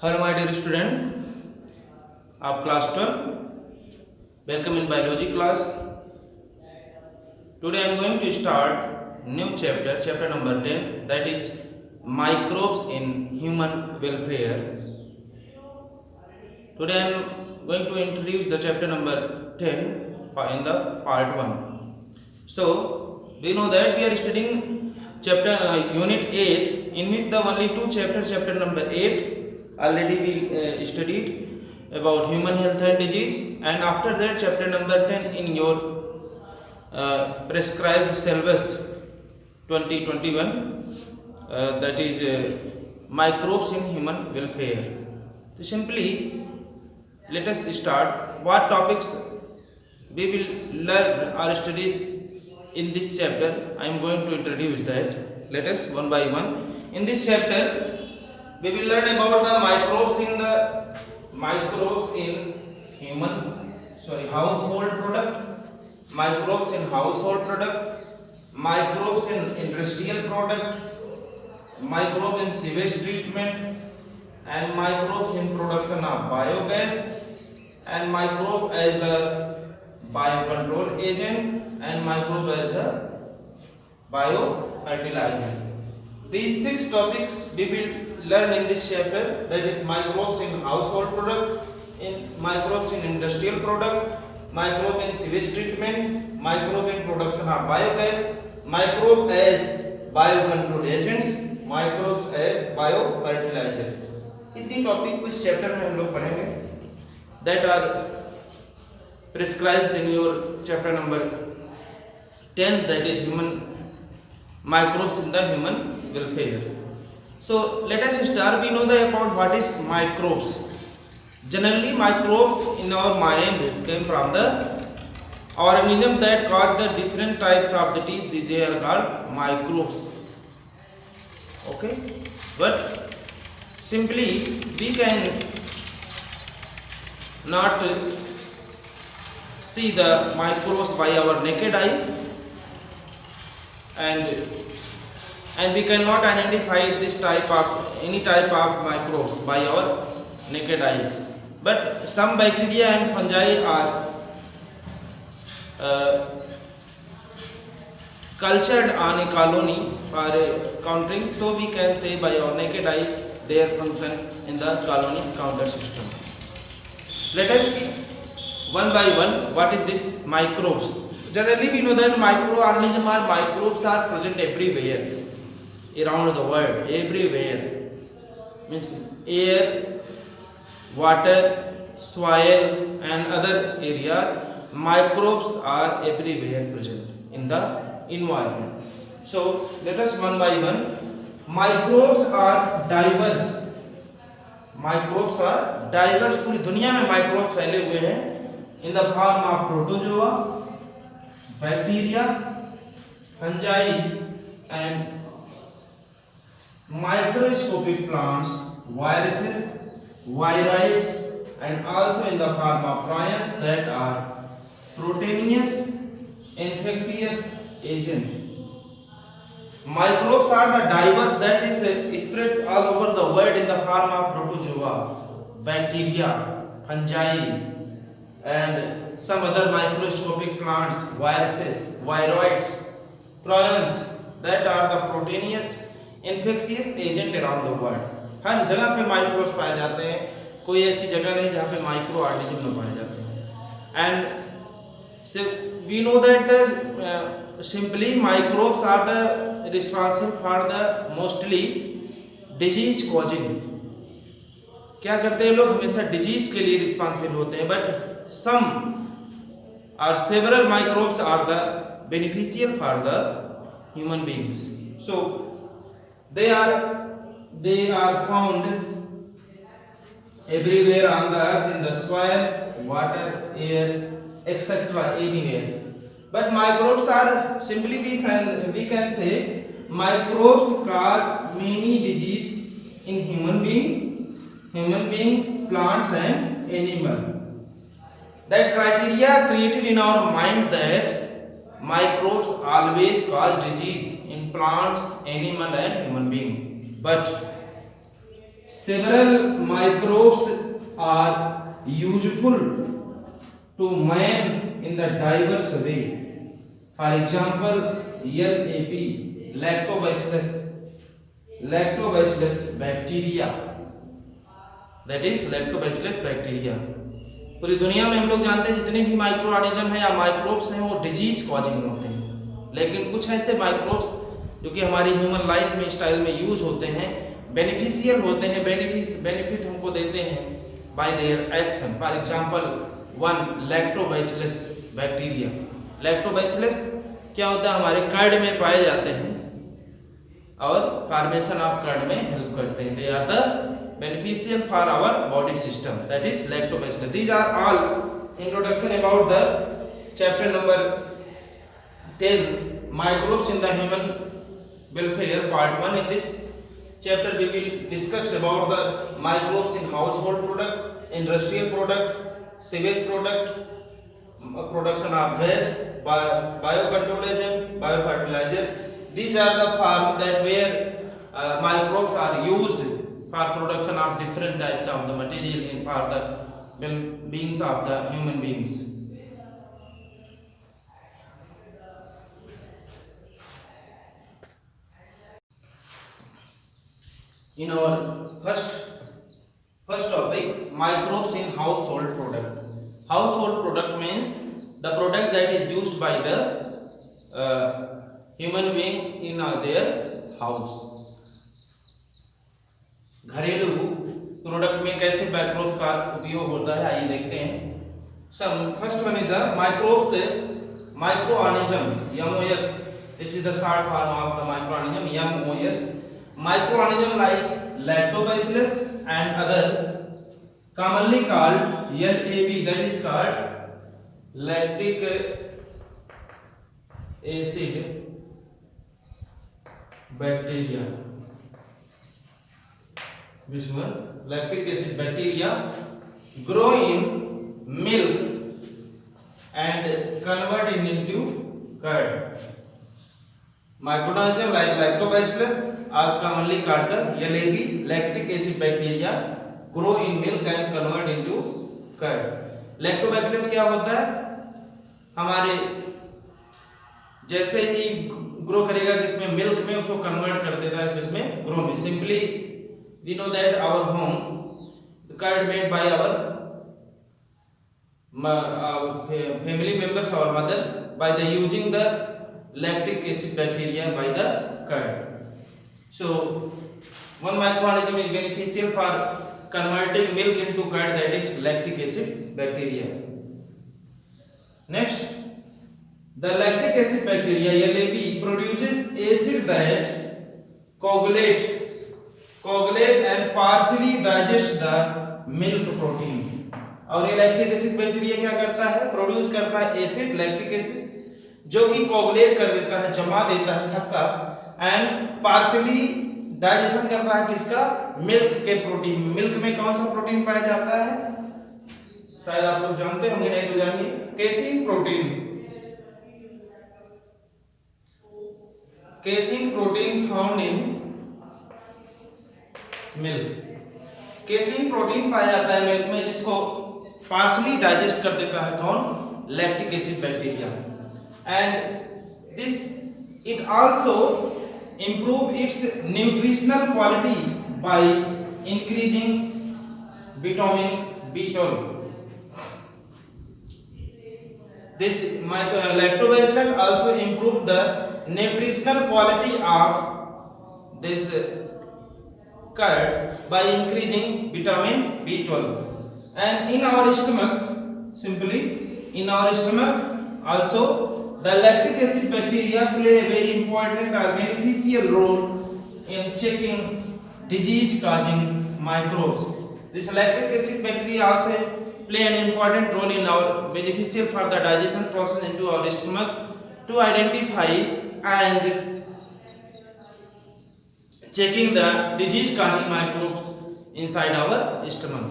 Hello my dear student of class 12, welcome in biology class. Today I am going to start new chapter number 10, that is microbes in human welfare. Today I am going to introduce the chapter number 10 in the part 1. So we know that we are studying chapter unit 8, in which the only two chapter number 8 already we studied about human health and disease, and after that chapter number 10 in your prescribed syllabus 2021, that is microbes in human welfare. So simply let us start what topics we will learn or study in this chapter. I am going to introduce that. Let us one by one. In this chapter we will learn about the microbes in household product, microbes in household product, microbes in industrial product, microbe in sewage treatment, and microbes in production of biogas, and microbe as the biocontrol agent, and microbe as the biofertilizer. These 6 topics we will learn in this chapter, that is microbes in household product, in microbes in industrial product, microbe in sewage treatment, microbe in production of biogas, microbe as biocontrol agents, microbes as biofertilizer. इतनी topic कुछ chapter में हम लोग पढ़ेंगे that are prescribed in your chapter number 10, that is human microbes in the human welfare. So let us start. We know about what is microbes. Generally microbes in our mind came from the organism that cause the different types of the teeth. They are called microbes. Okay, but simply we can not see the microbes by our naked eye, and we cannot identify this type of any type of microbes by our naked eye. But some bacteria and fungi are cultured on a colony for countering, so we can say by our naked eye their function in the colony counter system. Let us one by one, what is this microbes? Generally we know that microorganisms or microbes are present everywhere around the world, everywhere, means air, water, soil and other areas. Microbes are everywhere present in the environment. So let us one by one. Microbes are diverse. Microbes are diverse. पूरी दुनिया में microbe फैले हुए हैं in the form of protozoa, bacteria, fungi and microscopic plants, viruses, viroids, and also in the form of prions that are proteinous infectious agent. Microbes are the diverse that is spread all over the world in the form of protozoa, bacteria, fungi, and some other microscopic plants, viruses, viroids, prions that are the proteinous infectious agent around the world. हर जगह पे microbes पाए जाते हैं, कोई ऐसी जगह नहीं जहाँ पे माइक्रो ऑर्गेनिज्म न पाए जाते हैं. And we know that the simply microbes are the responsible for the mostly disease causing. क्या करते हैं लोग, हमेशा डिजीज के लिए रिस्पॉन्सिबल होते हैं, but some or several microbes are the beneficial for the human beings. So they are found everywhere on the earth, in the soil, water, air, etc., anywhere. But microbes are simply we can say microbes cause many disease in human being, plants and animal. That criteria created in our mind that microbes always cause disease in plants, animal and human being. But several microbes are useful to man in the diverse way. For example, LAP, lactobacillus bacteria, that is lactobacillus bacteria. पूरी दुनिया में हम लोग जानते हैं जितने भी micro organism हैं या माइक्रोब्स हैं वो डिजीज कॉजिंग होते हैं, लेकिन कुछ ऐसे माइक्रोब्स जो कि हमारी ह्यूमन लाइफ में स्टाइल में यूज होते हैं, बेनिफिशियल होते हैं, बेनिफिट हमको देते हैं bye their action. For example one lactobacillus bacteria. Lactobacillus क्या होता है, हमारे कर्ड में पाए जाते हैं और फॉर्मेशन ऑफ कर्ड में हेल्प करते हैं. They are the beneficial for our body system, that is lactobacillus. These are all introduction about the chapter number 10, microbes in the human welfare, part 1. In this chapter we will discuss about the microbes in household product, industrial product, sewage product, production of gas, biocontrol agent, biofertilizer. These are the forms that where microbes are used for production of different types of the material in for the well-beings of the human beings. In our first topic, microbes in household product. Household product means the product that is used by the human being in their house. घरेलू product में कैसे microbe का उपयोग होता है, आइए देखते हैं. First one is the microbes, micro organism, MOS. This is the short form of the micro organism, MOS. Micro organism like lactobacillus and other commonly called LAB, that is called lactic acid bacteria. Which one? Lactic acid bacteria grow in milk and convert it into curd. Microorganisms like lactobacillus are commonly called the LAB, lactic acid bacteria, grow in milk and convert into curd. lactobacillus क्या होता है, हमारे जैसे ही grow करेगा किसमें, milk में, उसको convert कर देता है किसमें, ग्रो में. Simply we know that our home, the curd made by our family members, our mothers, by the using the lactic acid bacteria by the curd. So one microorganism is beneficial for converting milk into curd, that is lactic acid bacteria. Next, the lactic acid bacteria LAB produces acid that coagulate and partially digest the milk protein. और ये lactic acid bacteria क्या करता है, produce करता है acid, lactic acid, जो कि coagulate कर देता है, जमा देता है थक्का, एंड पार्शियली डाइजेशन करता है किसका, मिल्क के प्रोटीन. मिल्क में कौन सा प्रोटीन पाया जाता है, शायद आप लोग जानते होंगे, नहीं तो जानिए, casein protein. Casein protein found in milk. Casein protein पाया जाता है मिल्क में, जिसको पार्शली डाइजेस्ट कर देता है कौन, lactic acid bacteria. And this it also improve its nutritional quality by increasing vitamin B12. This lactobacillus also improve the nutritional quality of this curd by increasing vitamin B12. And in our stomach, simply in our stomach also the lactic acid bacteria play a very important or beneficial role in checking disease causing microbes. This lactic acid bacteria also play an important role in our beneficial for the digestion process into our stomach to identify and checking the disease causing microbes inside our stomach.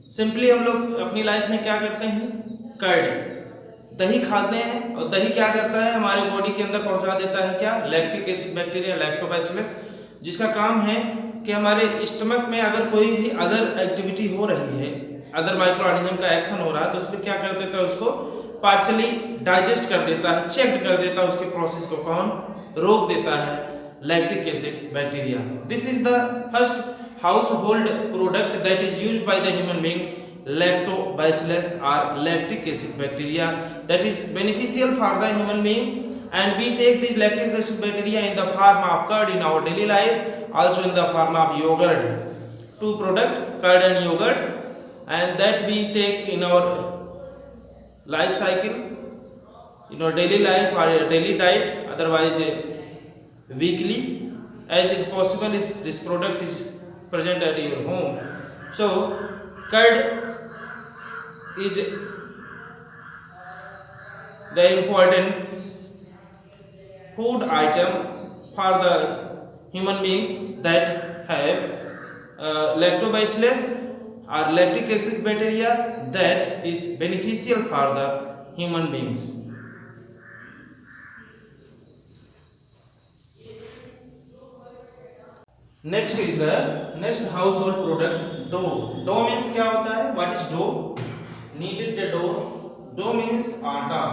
Simply हम लोग अपनी life में क्या करते हैं, curd, दही खाते हैं, और दही क्या करता है, हमारे बॉडी के अंदर पहुंचा देता है क्या, लैक्टिक एसिड बैक्टीरिया, लैक्टोबैसिलस, जिसका काम है कि हमारे स्टमक में अगर कोई भी अदर एक्टिविटी हो रही है, अदर माइक्रो ऑर्गेनिज्म का एक्शन हो रहा है, तो उसमें क्या कर देता है, उसको पार्शली डाइजेस्ट कर देता है, चेक कर देता है, उसके प्रोसेस को कौन रोक देता है, lactic acid bacteria. This is the first house hold product that is use by the human being, lactobacillus or lactic acid bacteria, that is beneficial for the human being, and we take this lactic acid bacteria in the form of curd in our daily life, also in the form of yogurt. Two product, curd and yogurt, and that we take in our life cycle, in our daily life or daily diet, otherwise weekly as is possible. If this product is present at your home, so curd is the important food item for the human beings that have lactobacillus or lactic acid bacteria that is beneficial for the human beings. Next is the next household product, dough. Dough means क्या होता है? What is dough? Kneaded dough. Dough means आटा.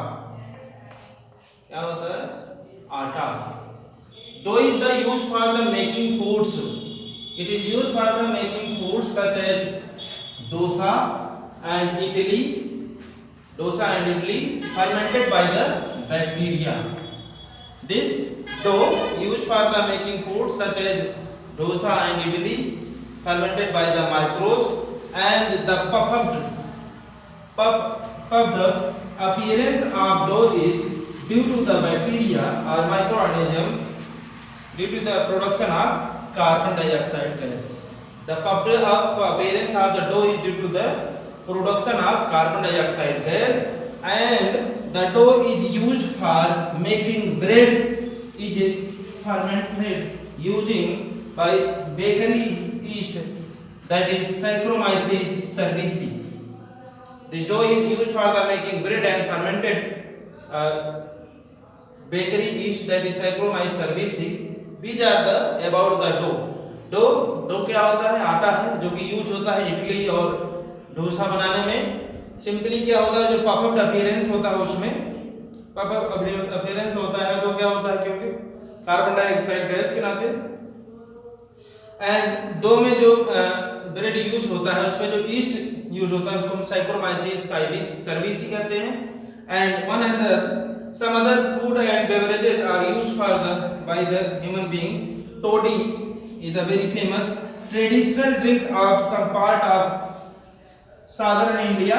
क्या होता है? आटा. Dough is the use for the making foods. It is used for the making foods such as dosa and idli. Dosa and idli fermented by the bacteria. This dough used for the making foods such as dosa and idli fermented by the microbes, and the puffed appearance of dough is due to the bacteria or microorganism due to the production of carbon dioxide gas. The puffed up appearance of the dough is due to the production of carbon dioxide gas, and the dough is used for making bread, is fermented using by bakery yeast, that is Saccharomyces cerevisiae. This dough is used for the making bread and fermented bakery yeast, that is Saccharomyces cerevisiae. These are the about the dough. Dough क्या होता है? आटा है जो कि use होता है इडली और डोसा बनाने में. सिंपली क्या होता है, जो पॉपअप अपीयरेंस होता है उसमें पॉपअप अपीयरेंस होता है तो क्या होता है, क्योंकि कार्बन डाइऑक्साइड गैस के नाते. एंड दो में जो ब्रेड यूज होता है उसमें जो ईस्ट यूज होता है उसको हम Saccharomyces cerevisiae कहते हैं. And one other some other food and beverages are used for the by the human being. Toddy is a very famous traditional drink of some part of southern India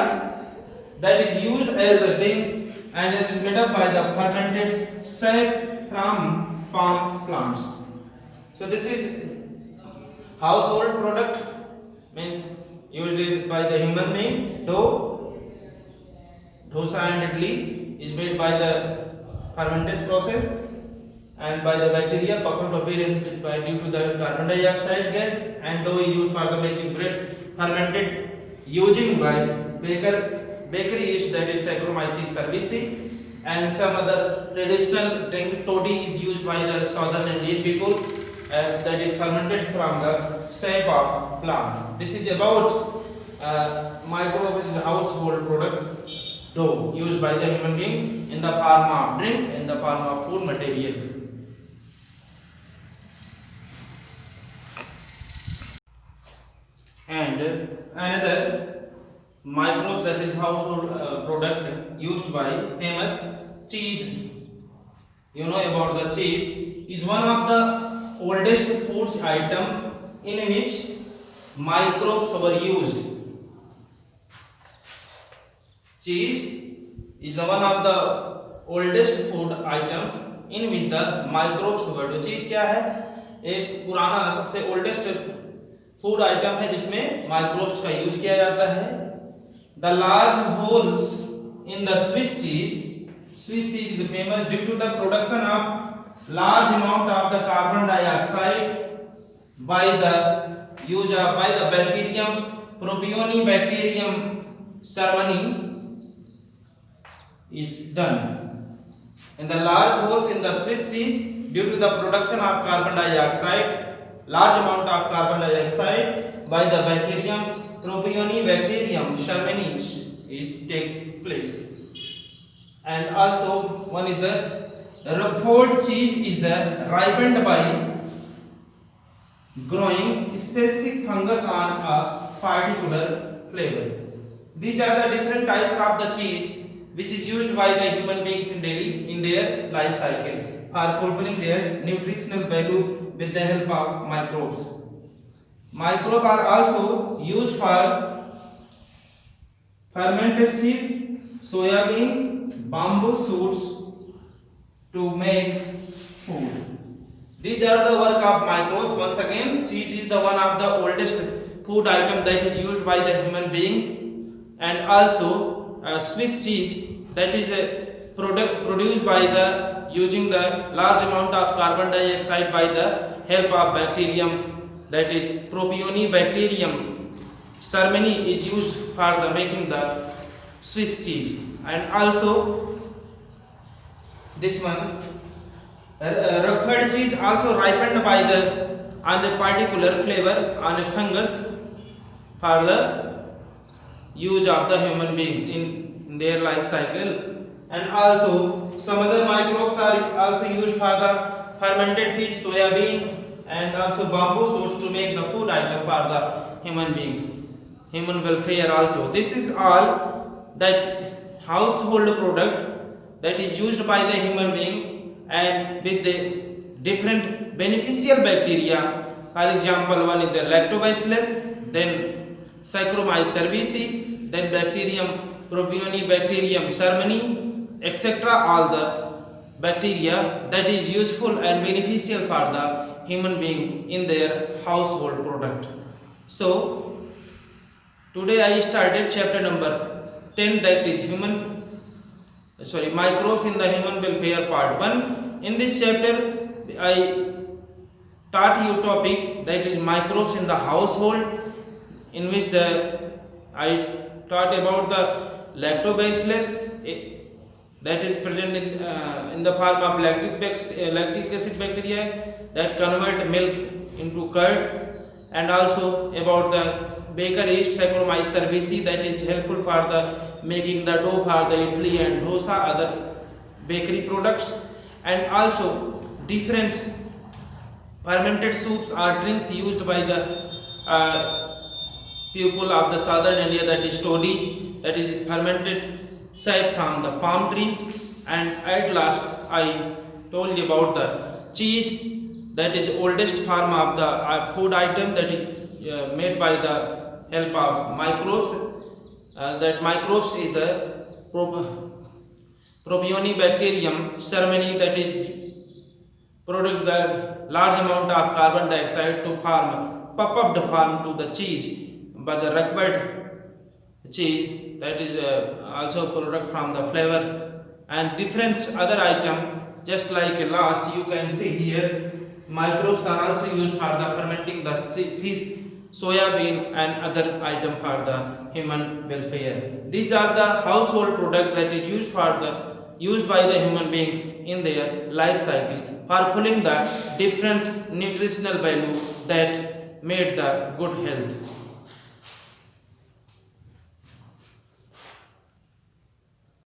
that is used as a drink and is made up by the fermented sap from palm plants. So this is household product, means used by the human being. Dough, dosa and idli is made by the fermentation process and by the bacteria pop-up appearance by due to the carbon dioxide gas, and dough is used for the making bread fermented using by bakery yeast, that is Saccharomyces cerevisiae, and some other traditional drink. Toddy is used by the southern Indian people, that is fermented from the sap of plant. This is about microbial household product, dough used by the human being in the form of drink, in the form of food material. And another microbes, that is household product used by famous cheese. You know about the cheese is one of the oldest food item in which microbes were used. Cheese is one of the oldest food item in which the microbes were. तो चीज क्या है? एक पुराना सबसे oldest food item है जिसमें microbes का यूज किया जाता है. The large holes in the Swiss cheese is famous due to the production of large amount of the carbon dioxide by the use of by the bacterium Propionibacterium cerevisiae is done. And the large holes in the Swiss cheese due to the production of carbon dioxide large amount of carbon dioxide by the bacterium Propionibacterium shermani is takes place. And also one is the Roquefort cheese is the ripened by growing specific fungus on a particular flavor. These are the different types of the cheese which is used by the human beings in daily in their life cycle for fulfilling their nutritional value with the help of microbes. Microbes are also used for fermented fish, soybean, bamboo shoots to make food. These are the work of microbes. Once again, cheese is the one of the oldest food item that is used by the human being, and also Swiss cheese that is a product produced by the using the large amount of carbon dioxide by the help of bacterium, that is Propionibacterium shermani is used for the making the Swiss cheese. And also this one Roquefort cheese also ripened by the on a particular flavor on a fungus for the use of the human beings in their life cycle. And also some other microbes are also used for the fermented fish, soybean, and also bamboo shoots to make the food item for the human beings, human welfare also. This is all that household product that is used by the human being and with the different beneficial bacteria. For example, one is the lactobacillus, then Saccharomyces cerevisiae, then bacterium Propionibacterium shermani, etc. All the bacteria that is useful and beneficial for the human being in their household product. So today I started chapter number 10, that is microbes in the human welfare part 1. In this chapter I taught you topic that is microbes in the household, in which I taught about the lactobacillus that is present in the form of lactic acid bacteria that convert milk into curd, and also about the baker yeast Saccharomyces cerevisiae that is helpful for the making the dough for the idli and dosa, other bakery products. And also different fermented soups or drinks used by the people of the southern India, that is toddy, that is fermented sap from the palm tree. And at last I told you about the cheese, that is oldest form of the food item that is made by the help of microbes. That microbes is the Propionibacterium shermani that is produce the large amount of carbon dioxide to form puff the form to the cheese. But the Roquefort cheese that is also product from the flavor and different other item. Just like last you can see here, microbes are also used for the fermenting the fish, soybean and other item for the human welfare. These are the household product that is used by the human beings in their life cycle for pulling the different nutritional value that made the good health.